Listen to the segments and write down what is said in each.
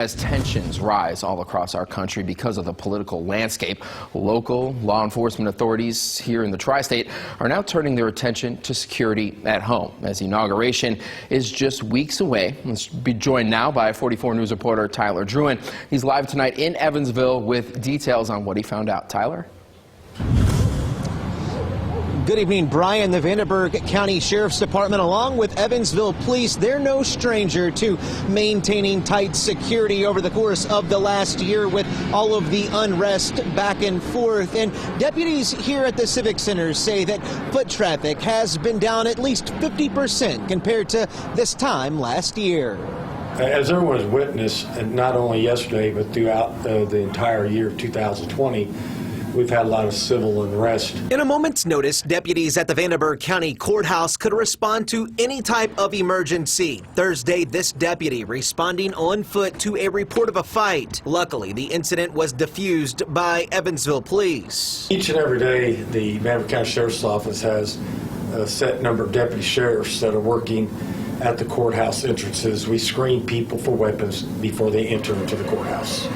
As tensions rise all across our country because of the political landscape, local law enforcement authorities here in the tri-state are now turning their attention to security at home as inauguration is just weeks away. Let's be joined now by 44 News reporter Tyler Druin. He's live tonight in Evansville with details on what he found out. Tyler? Good evening, Brian. The Vanderburgh County Sheriff's Department, along with Evansville Police, they're no stranger to maintaining tight security over the course of the last year with all of the unrest back and forth. And deputies here at the Civic Center say that foot traffic has been down at least 50% compared to this time last year. As everyone has witnessed, and not only yesterday, but throughout the entire year of 2020, we've had a lot of civil unrest. In a moment's notice, deputies at the Vanderburgh County Courthouse could respond to any type of emergency. Thursday, this deputy responding on foot to a report of a fight. Luckily, the incident was diffused by Evansville Police. Each and every day, the Vanderburgh County Sheriff's Office has a set number of deputy sheriffs that are working at the courthouse entrances. We screen people for weapons before they enter into the courthouse.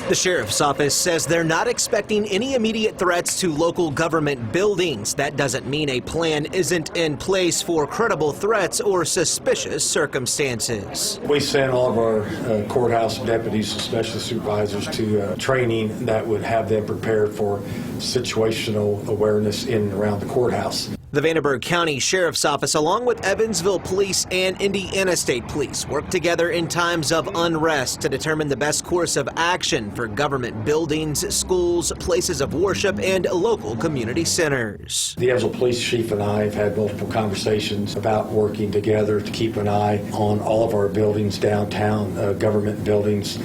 The Sheriff's Office says they're not expecting any immediate threats to local government buildings. That doesn't mean a plan isn't in place for credible threats or suspicious circumstances. We sent all of our courthouse deputies, especially supervisors, to training that would have them prepared for situational awareness in and around the courthouse. The Vanderburgh County Sheriff's Office, along with Evansville Police and Indiana State Police, work together in times of unrest to determine the best course of action for government buildings, schools, places of worship, and local community centers. The Evansville Police Chief and I have had multiple conversations about working together to keep an eye on all of our buildings downtown, government buildings,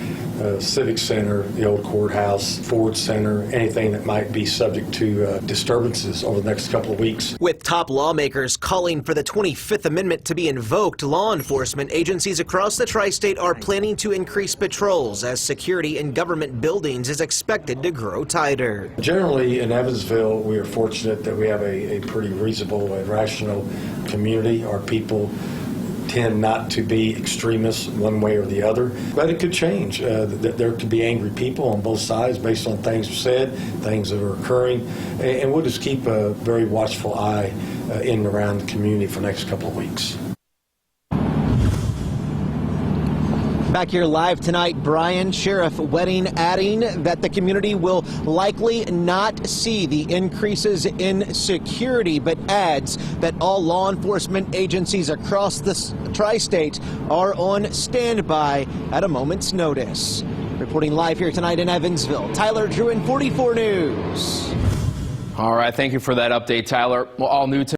Civic Center, the old courthouse, Ford Center, anything that might be subject to disturbances over the next couple of weeks. With top lawmakers calling for the 25th Amendment to be invoked, law enforcement agencies across the tri-state are planning to increase patrols as security in government buildings is expected to grow tighter. Generally, in Evansville, we are fortunate that we have a pretty reasonable and rational community. Our people tend not to be extremists one way or the other, but it could change. There could be angry people on both sides based on things said, things that are occurring, and we'll just keep a very watchful eye in and around the community for the next couple of weeks. Back here live tonight, Brian, Sheriff Wedding adding that the community will likely not see the increases in security, but adds that all law enforcement agencies across the tri-state are on standby at a moment's notice. Reporting live here tonight in Evansville, Tyler Druin, 44 News. All right, thank you for that update, Tyler. Well, all new